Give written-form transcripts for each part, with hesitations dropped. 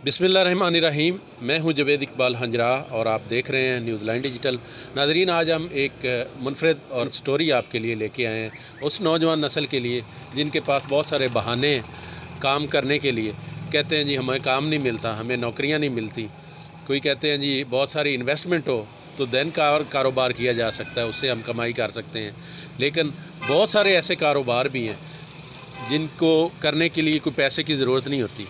बिस्मिल्लाहिर्रहमानिर्रहीम। मैं हूं जवेद इकबाल हंजरा और आप देख रहे हैं न्यूज़ लाइन डिजिटल। नाज़रीन, आज हम एक मुनफरद और स्टोरी आपके लिए लेके आए हैं उस नौजवान नस्ल के लिए जिनके पास बहुत सारे बहाने हैं काम करने के लिए। कहते हैं जी हमें काम नहीं मिलता, हमें नौकरियां नहीं मिलती। कोई कहते हैं जी बहुत सारी इन्वेस्टमेंट हो तो दैन कारोबार किया जा सकता है, उससे हम कमाई कर सकते हैं। लेकिन बहुत सारे ऐसे कारोबार भी हैं जिनको करने के लिए कोई पैसे की ज़रूरत नहीं होती।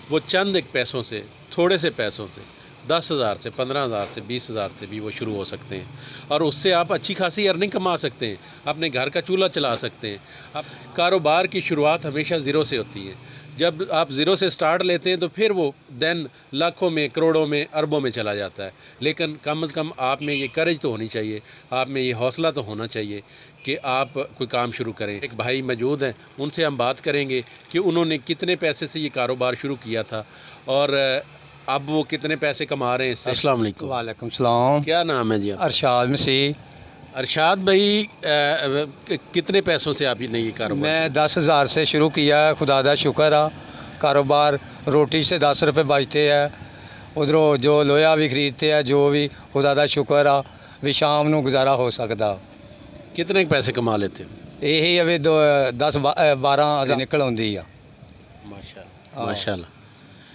वो चंद एक पैसों से, थोड़े से पैसों से, 10,000 से, 15,000 से, 20,000 से भी वो शुरू हो सकते हैं और उससे आप अच्छी खासी अर्निंग कमा सकते हैं, अपने घर का चूल्हा चला सकते हैं। अब कारोबार की शुरुआत हमेशा ज़ीरो से होती है। जब आप ज़ीरो से स्टार्ट लेते हैं तो फिर वो दैन लाखों में, करोड़ों में, अरबों में चला जाता है। लेकिन कम से कम आप में ये करेज तो होनी चाहिए, आप में ये हौसला तो होना चाहिए कि आप कोई काम शुरू करें। एक भाई मौजूद हैं, उनसे हम बात करेंगे कि उन्होंने कितने पैसे से ये कारोबार शुरू किया था और अब वो कितने पैसे कमा रहे हैं इससे। अस्सलाम वालेकुम। वालेकुम सलाम। क्या नाम है जी आपका? अरशाद मसीह। अरशाद भाई, कितने पैसों से आपने ये कारोबार? मैं 10,000 से शुरू किया है, खुदा दा शुक्र आ। कारोबार रोटी से 10 रुपये बचते हैं, उधरों जो लोहा भी खरीदते हैं, जो भी खुदा दा शुक्र आ भी शाम ਨੂੰ गुजारा हो सकता। कितने पैसे कमा लेते हो? यही अभी 10-12 निकल आती है। माशाल्लाह माशाल्लाह।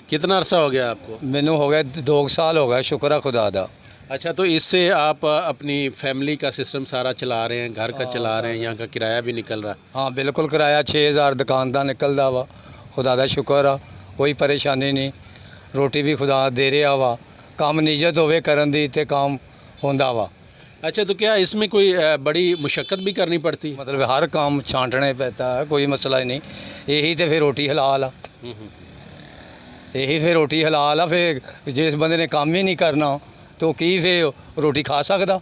कितना अरसा हो गया आपको? मैनू हो गया 2 साल हो गया, शुक्र है खुदा दा। अच्छा, तो इससे आप अपनी फैमिली का सिस्टम सारा चला रहे हैं, घर का चला रहे हैं, यहाँ का किराया भी निकल रहा है? हाँ बिल्कुल, किराया 6,000 दुकान का निकलता वा, खुदा दा शुक्र आ, कोई परेशानी नहीं। रोटी भी खुदा दे रहा वा, काम नियत होवे करन दी ते काम होंदा वा। अच्छा, तो क्या इसमें कोई बड़ी मुशक्क़त भी करनी पड़ती है? मतलब हर काम छांटने पैता है, कोई मसला ही नहीं। यही तो फिर रोटी हलाल आ, यही फिर रोटी हलाल आ। फिर जिस बंदे ने काम ही नहीं करना तो की फिर रोटी खा सकता।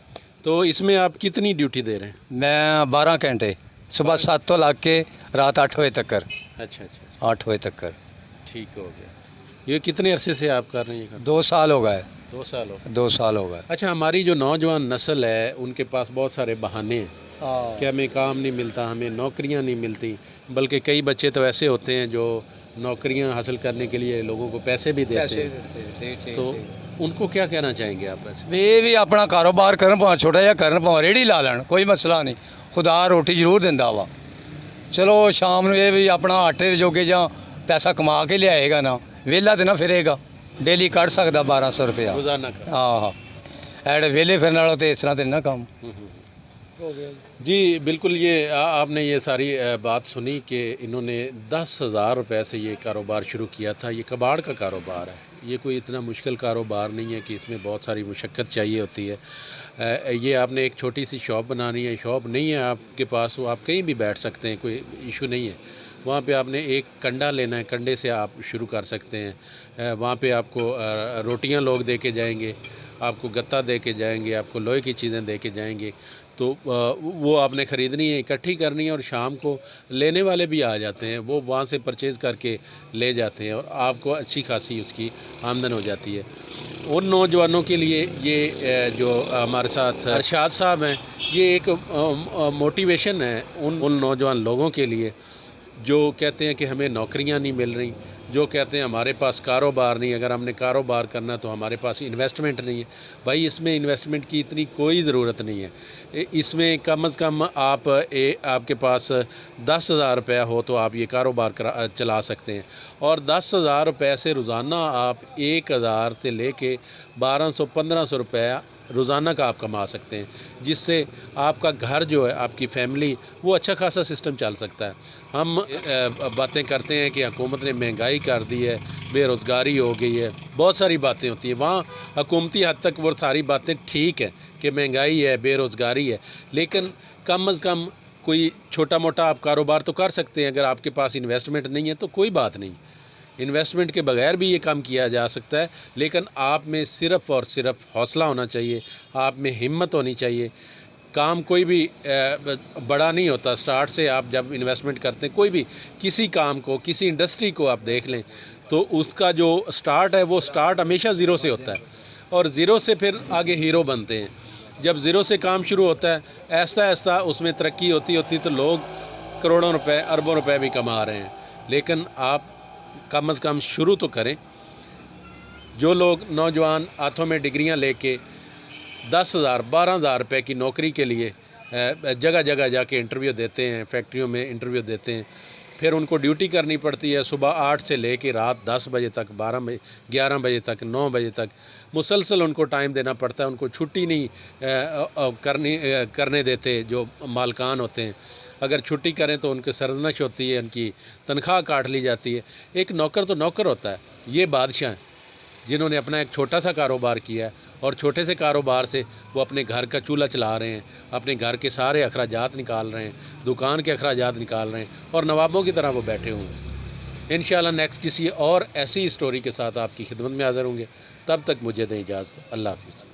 तो इसमें आप कितनी ड्यूटी दे रहे हैं? मैं 12 घंटे, सुबह 7 तो लग के रात 8 बजे तक। अच्छा अच्छा, 8 बजे तक। ठीक हो गया। ये कितने अरसे से आप कर रहे हैं? 2 साल हो गए। 2 साल हो? 2 साल हो गए। अच्छा, हमारी जो नौजवान नस्ल है उनके पास बहुत सारे बहाने हैं कि हमें काम नहीं मिलता, हमें नौकरियां नहीं मिलती। बल्कि कई बच्चे तो ऐसे होते हैं जो नौकरियां हासिल करने के लिए लोगों को पैसे भी देते हैं। तो उनको क्या कहना चाहेंगे आप? ये भी अपना कारोबार करन, भावें छोटा जिहा करन, भावें रेहड़ी ला लैन, कोई मसला नहीं। खुदा रोटी जरूर दिंदा वा। चलो शाम ਨੂੰ ਇਹ ਵੀ ਆਪਣਾ ਆਟੇ ਦੇ ਜੋਗੇ ਜਾਂ पैसा कमा के लियाएगा ना, वेला तो ना फिरेगा। डेली कट सकता 1200 रुपया रोजाना का। हाँ हाँ, ऐडे वेले फिरने वालों तो इस तरह तो ना काम हो गया जी। बिल्कुल, ये आपने ये सारी बात सुनी कि इन्होंने 10,000 रुपये से ये कारोबार शुरू किया था। ये कबाड़ का कारोबार है, ये कोई इतना मुश्किल कारोबार नहीं है कि इसमें बहुत सारी मुशक्क़त चाहिए होती है। ये आपने एक छोटी सी शॉप बनानी है, शॉप नहीं है आपके पास, वो आप कहीं भी बैठ सकते हैं, कोई इशू नहीं है। वहाँ पे आपने एक कंडा लेना है, कंडे से आप शुरू कर सकते हैं। वहाँ पे आपको रोटियाँ लोग दे के जाएंगे, आपको गत्ता दे के जाएंगे, आपको लोहे की चीज़ें दे के जाएंगे। तो वो आपने ख़रीदनी है, इकट्ठी करनी है और शाम को लेने वाले भी आ जाते हैं, वो वहाँ से परचेज़ करके ले जाते हैं और आपको अच्छी खासी उसकी आमदन हो जाती है। उन नौजवानों के लिए ये जो हमारे साथ अरशाद साहब हैं, ये एक मोटिवेशन है उन नौजवान लोगों के लिए जो कहते हैं कि हमें नौकरियां नहीं मिल रही, जो कहते हैं हमारे पास कारोबार नहीं, अगर हमने कारोबार करना तो हमारे पास इन्वेस्टमेंट नहीं है। भाई, इसमें इन्वेस्टमेंट की इतनी कोई ज़रूरत नहीं है। इसमें कम से कम आपके पास 10,000 रुपया हो तो आप ये कारोबार चला सकते हैं और 10,000 रुपये से रोज़ाना आप 1,000 से लेके 1,200-1,500 रुपया रोज़ाना का आप कमा सकते हैं, जिससे आपका घर जो है, आपकी फैमिली, वो अच्छा खासा सिस्टम चल सकता है। हम बातें करते हैं कि हुकूमत ने महंगाई कर दी है, बेरोज़गारी हो गई है, बहुत सारी बातें होती हैं। वहाँ हुकूमती हद तक वो सारी बातें ठीक है कि महंगाई है, बेरोज़गारी है, लेकिन कम से कम कोई छोटा मोटा आप कारोबार तो कर सकते हैं। अगर आपके पास इन्वेस्टमेंट नहीं है तो कोई बात नहीं, इन्वेस्टमेंट के बगैर भी ये काम किया जा सकता है। लेकिन आप में सिर्फ़ और सिर्फ हौसला होना चाहिए, आप में हिम्मत होनी चाहिए। काम कोई भी बड़ा नहीं होता। स्टार्ट से आप जब इन्वेस्टमेंट करते हैं कोई भी किसी काम को, किसी इंडस्ट्री को आप देख लें तो उसका जो स्टार्ट है वो स्टार्ट हमेशा ज़ीरो से होता है और ज़ीरो से फिर आगे हीरो बनते हैं। जब ज़ीरो से काम शुरू होता है, ऐसा ऐसा उसमें तरक्की होती होती तो लोग करोड़ों रुपए, अरबों रुपए भी कमा रहे हैं। लेकिन आप कम से कम शुरू तो करें। जो लोग नौजवान हाथों में डिग्रियां लेके 10,000 12,000 रुपये की नौकरी के लिए जगह जगह जाके इंटरव्यू देते हैं, फैक्ट्रियों में इंटरव्यू देते हैं, फिर उनको ड्यूटी करनी पड़ती है सुबह 8 से लेके रात 10 बजे तक, 12 बजे, 11 बजे तक, 9 बजे तक मुसलसल उनको टाइम देना पड़ता है। उनको छुट्टी नहीं करने देते जो मालकान होते हैं। अगर छुट्टी करें तो उनकी सरजनश होती है, उनकी तनख्वाह काट ली जाती है। एक नौकर तो नौकर होता है। ये बादशाह हैं जिन्होंने अपना एक छोटा सा कारोबार किया है और छोटे से कारोबार से वो अपने घर का चूल्हा चला रहे हैं, अपने घर के सारे अखराजात निकाल रहे हैं, दुकान के अखराजात निकाल रहे हैं और नवाबों की तरह वो बैठे हुए हैं। इंशाल्लाह नेक्स्ट किसी और ऐसी स्टोरी के साथ आपकी खिदमत में हाज़िर होंगे। तब तक मुझे दें इजाज़त। अल्लाह हाफ़िज़।